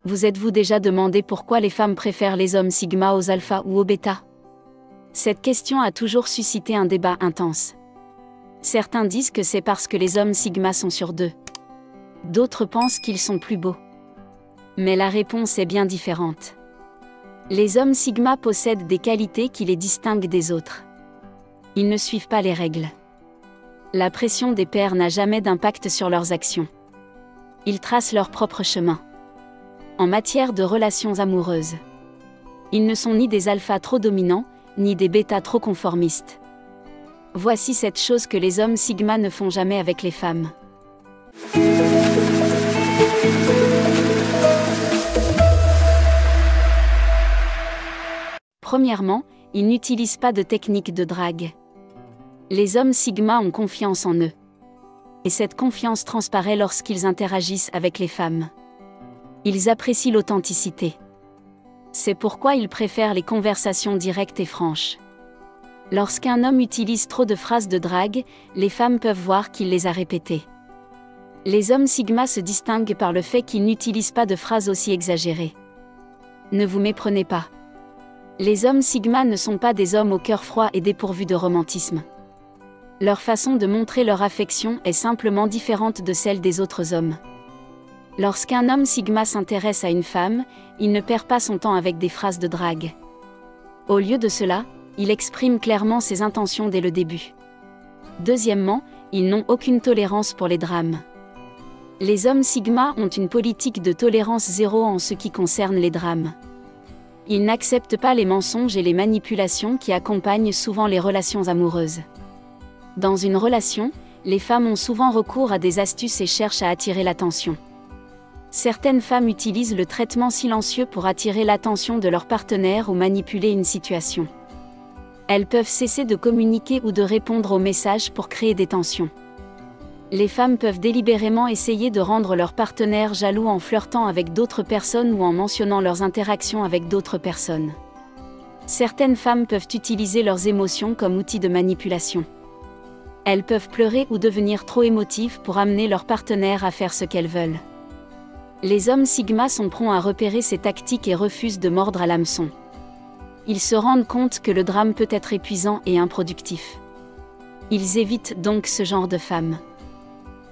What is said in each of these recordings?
Vous êtes-vous déjà demandé pourquoi les femmes préfèrent les hommes sigma aux alpha ou aux bêta? Cette question a toujours suscité un débat intense. Certains disent que c'est parce que les hommes sigma sont sur deux. D'autres pensent qu'ils sont plus beaux. Mais la réponse est bien différente. Les hommes sigma possèdent des qualités qui les distinguent des autres. Ils ne suivent pas les règles. La pression des pairs n'a jamais d'impact sur leurs actions. Ils tracent leur propre chemin. En matière de relations amoureuses, ils ne sont ni des alphas trop dominants, ni des bêtas trop conformistes. Voici 7 choses que les hommes sigma ne font jamais avec les femmes. Premièrement, ils n'utilisent pas de technique de drague. Les hommes sigma ont confiance en eux. Et cette confiance transparaît lorsqu'ils interagissent avec les femmes. Ils apprécient l'authenticité. C'est pourquoi ils préfèrent les conversations directes et franches. Lorsqu'un homme utilise trop de phrases de drague, les femmes peuvent voir qu'il les a répétées. Les hommes sigma se distinguent par le fait qu'ils n'utilisent pas de phrases aussi exagérées. Ne vous méprenez pas. Les hommes sigma ne sont pas des hommes au cœur froid et dépourvus de romantisme. Leur façon de montrer leur affection est simplement différente de celle des autres hommes. Lorsqu'un homme sigma s'intéresse à une femme, il ne perd pas son temps avec des phrases de drague. Au lieu de cela, il exprime clairement ses intentions dès le début. Deuxièmement, ils n'ont aucune tolérance pour les drames. Les hommes sigma ont une politique de tolérance zéro en ce qui concerne les drames. Ils n'acceptent pas les mensonges et les manipulations qui accompagnent souvent les relations amoureuses. Dans une relation, les femmes ont souvent recours à des astuces et cherchent à attirer l'attention. Certaines femmes utilisent le traitement silencieux pour attirer l'attention de leur partenaire ou manipuler une situation. Elles peuvent cesser de communiquer ou de répondre aux messages pour créer des tensions. Les femmes peuvent délibérément essayer de rendre leur partenaire jaloux en flirtant avec d'autres personnes ou en mentionnant leurs interactions avec d'autres personnes. Certaines femmes peuvent utiliser leurs émotions comme outil de manipulation. Elles peuvent pleurer ou devenir trop émotives pour amener leur partenaire à faire ce qu'elles veulent. Les hommes sigma sont prompts à repérer ces tactiques et refusent de mordre à l'hameçon. Ils se rendent compte que le drame peut être épuisant et improductif. Ils évitent donc ce genre de femmes.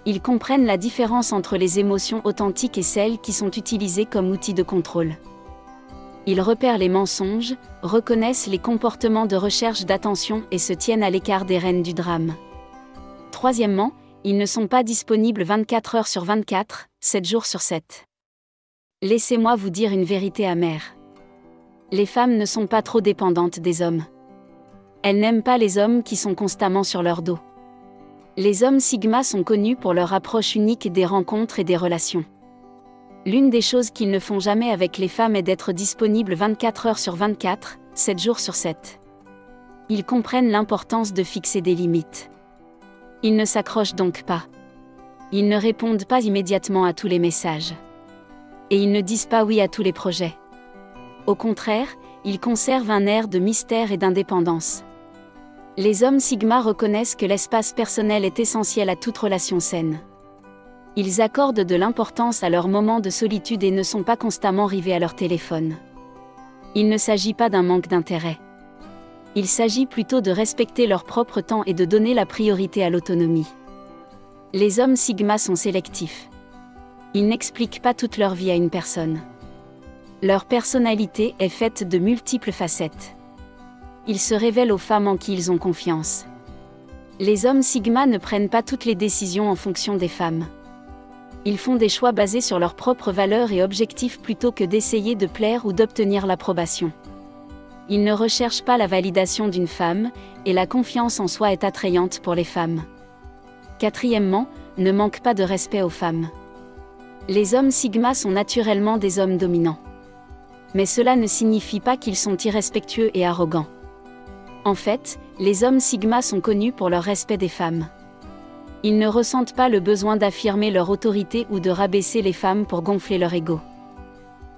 Ils comprennent la différence entre les émotions authentiques et celles qui sont utilisées comme outil de contrôle. Ils repèrent les mensonges, reconnaissent les comportements de recherche d'attention et se tiennent à l'écart des reines du drame. Troisièmement, ils ne sont pas disponibles 24 heures sur 24, 7 jours sur 7. Laissez-moi vous dire une vérité amère. Les femmes ne sont pas trop dépendantes des hommes. Elles n'aiment pas les hommes qui sont constamment sur leur dos. Les hommes sigma sont connus pour leur approche unique des rencontres et des relations. L'une des choses qu'ils ne font jamais avec les femmes est d'être disponibles 24 heures sur 24, 7 jours sur 7. Ils comprennent l'importance de fixer des limites. Ils ne s'accrochent donc pas. Ils ne répondent pas immédiatement à tous les messages. Et ils ne disent pas oui à tous les projets. Au contraire, ils conservent un air de mystère et d'indépendance. Les hommes sigma reconnaissent que l'espace personnel est essentiel à toute relation saine. Ils accordent de l'importance à leurs moments de solitude et ne sont pas constamment rivés à leur téléphone. Il ne s'agit pas d'un manque d'intérêt. Il s'agit plutôt de respecter leur propre temps et de donner la priorité à l'autonomie. Les hommes sigma sont sélectifs. Ils n'expliquent pas toute leur vie à une personne. Leur personnalité est faite de multiples facettes. Ils se révèlent aux femmes en qui ils ont confiance. Les hommes sigma ne prennent pas toutes les décisions en fonction des femmes. Ils font des choix basés sur leurs propres valeurs et objectifs plutôt que d'essayer de plaire ou d'obtenir l'approbation. Ils ne recherchent pas la validation d'une femme, et la confiance en soi est attrayante pour les femmes. Quatrièmement, ne manque pas de respect aux femmes. Les hommes sigma sont naturellement des hommes dominants. Mais cela ne signifie pas qu'ils sont irrespectueux et arrogants. En fait, les hommes sigma sont connus pour leur respect des femmes. Ils ne ressentent pas le besoin d'affirmer leur autorité ou de rabaisser les femmes pour gonfler leur ego.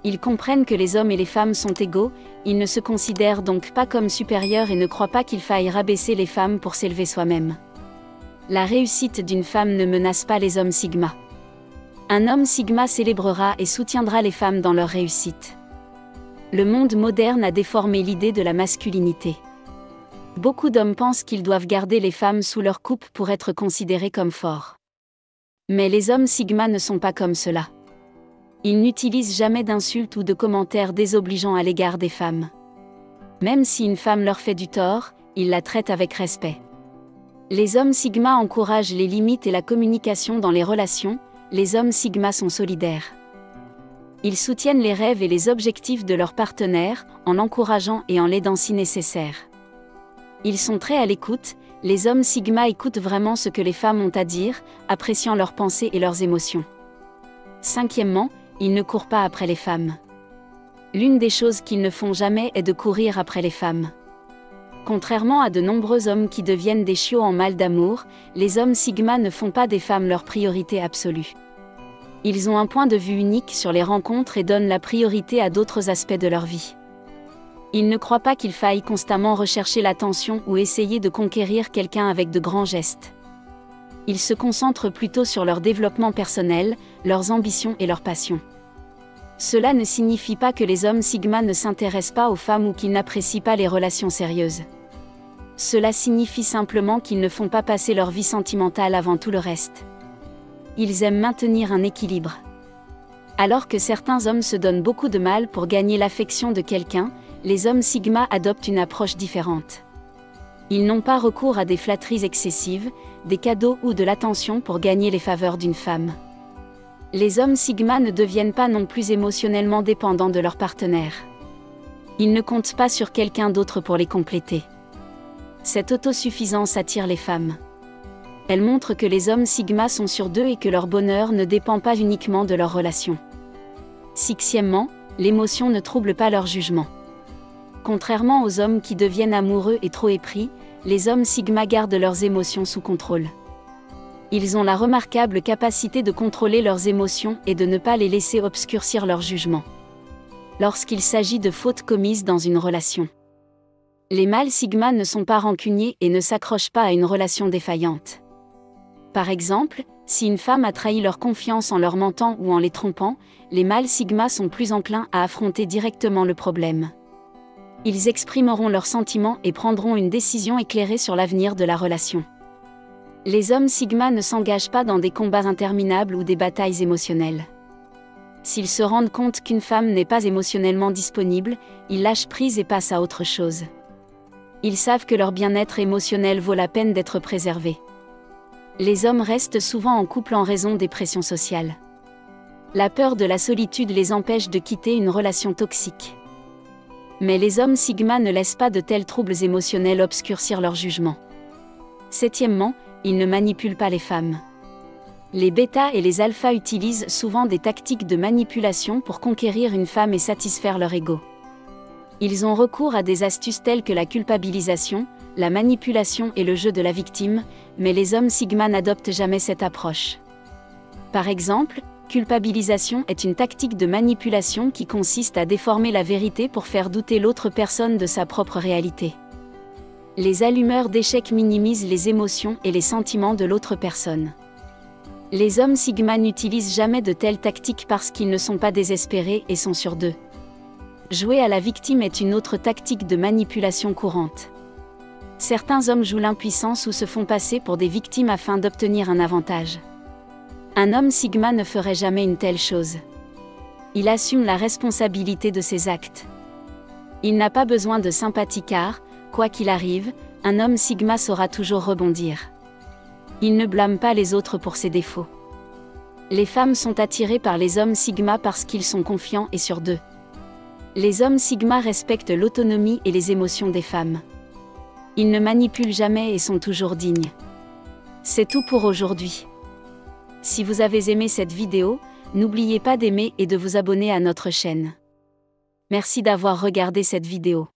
Ils comprennent que les hommes et les femmes sont égaux, ils ne se considèrent donc pas comme supérieurs et ne croient pas qu'il faille rabaisser les femmes pour s'élever soi-même. La réussite d'une femme ne menace pas les hommes sigma. Un homme sigma célébrera et soutiendra les femmes dans leur réussite. Le monde moderne a déformé l'idée de la masculinité. Beaucoup d'hommes pensent qu'ils doivent garder les femmes sous leur coupe pour être considérés comme forts. Mais les hommes sigma ne sont pas comme cela. Ils n'utilisent jamais d'insultes ou de commentaires désobligeants à l'égard des femmes. Même si une femme leur fait du tort, ils la traitent avec respect. Les hommes sigma encouragent les limites et la communication dans les relations. Les hommes sigma sont solidaires. Ils soutiennent les rêves et les objectifs de leur partenaire, en l'encourageant et en l'aidant si nécessaire. Ils sont très à l'écoute, les hommes sigma écoutent vraiment ce que les femmes ont à dire, appréciant leurs pensées et leurs émotions. Cinquièmement, ils ne courent pas après les femmes. L'une des choses qu'ils ne font jamais est de courir après les femmes. Contrairement à de nombreux hommes qui deviennent des chiots en mal d'amour, les hommes sigma ne font pas des femmes leur priorité absolue. Ils ont un point de vue unique sur les rencontres et donnent la priorité à d'autres aspects de leur vie. Ils ne croient pas qu'il faille constamment rechercher l'attention ou essayer de conquérir quelqu'un avec de grands gestes. Ils se concentrent plutôt sur leur développement personnel, leurs ambitions et leurs passions. Cela ne signifie pas que les hommes sigma ne s'intéressent pas aux femmes ou qu'ils n'apprécient pas les relations sérieuses. Cela signifie simplement qu'ils ne font pas passer leur vie sentimentale avant tout le reste. Ils aiment maintenir un équilibre. Alors que certains hommes se donnent beaucoup de mal pour gagner l'affection de quelqu'un, les hommes sigma adoptent une approche différente. Ils n'ont pas recours à des flatteries excessives, des cadeaux ou de l'attention pour gagner les faveurs d'une femme. Les hommes sigma ne deviennent pas non plus émotionnellement dépendants de leur partenaire. Ils ne comptent pas sur quelqu'un d'autre pour les compléter. Cette autosuffisance attire les femmes. Elle montre que les hommes sigma sont sûrs d'eux et que leur bonheur ne dépend pas uniquement de leur relation. Sixièmement, l'émotion ne trouble pas leur jugement. Contrairement aux hommes qui deviennent amoureux et trop épris, les hommes sigma gardent leurs émotions sous contrôle. Ils ont la remarquable capacité de contrôler leurs émotions et de ne pas les laisser obscurcir leur jugement. Lorsqu'il s'agit de fautes commises dans une relation. Les mâles sigma ne sont pas rancuniers et ne s'accrochent pas à une relation défaillante. Par exemple, si une femme a trahi leur confiance en leur mentant ou en les trompant, les mâles sigma sont plus enclins à affronter directement le problème. Ils exprimeront leurs sentiments et prendront une décision éclairée sur l'avenir de la relation. Les hommes sigma ne s'engagent pas dans des combats interminables ou des batailles émotionnelles. S'ils se rendent compte qu'une femme n'est pas émotionnellement disponible, ils lâchent prise et passent à autre chose. Ils savent que leur bien-être émotionnel vaut la peine d'être préservé. Les hommes restent souvent en couple en raison des pressions sociales. La peur de la solitude les empêche de quitter une relation toxique. Mais les hommes sigma ne laissent pas de tels troubles émotionnels obscurcir leur jugement. Septièmement, ils ne manipulent pas les femmes. Les bêtas et les alphas utilisent souvent des tactiques de manipulation pour conquérir une femme et satisfaire leur ego. Ils ont recours à des astuces telles que la culpabilisation, la manipulation et le jeu de la victime, mais les hommes sigma n'adoptent jamais cette approche. Par exemple, culpabilisation est une tactique de manipulation qui consiste à déformer la vérité pour faire douter l'autre personne de sa propre réalité. Les allumeurs d'échecs minimisent les émotions et les sentiments de l'autre personne. Les hommes sigma n'utilisent jamais de telles tactiques parce qu'ils ne sont pas désespérés et sont sûrs d'eux. Jouer à la victime est une autre tactique de manipulation courante. Certains hommes jouent l'impuissance ou se font passer pour des victimes afin d'obtenir un avantage. Un homme sigma ne ferait jamais une telle chose. Il assume la responsabilité de ses actes. Il n'a pas besoin de sympathie car, quoi qu'il arrive, un homme sigma saura toujours rebondir. Il ne blâme pas les autres pour ses défauts. Les femmes sont attirées par les hommes sigma parce qu'ils sont confiants et sûrs d'eux. Les hommes sigma respectent l'autonomie et les émotions des femmes. Ils ne manipulent jamais et sont toujours dignes. C'est tout pour aujourd'hui. Si vous avez aimé cette vidéo, n'oubliez pas d'aimer et de vous abonner à notre chaîne. Merci d'avoir regardé cette vidéo.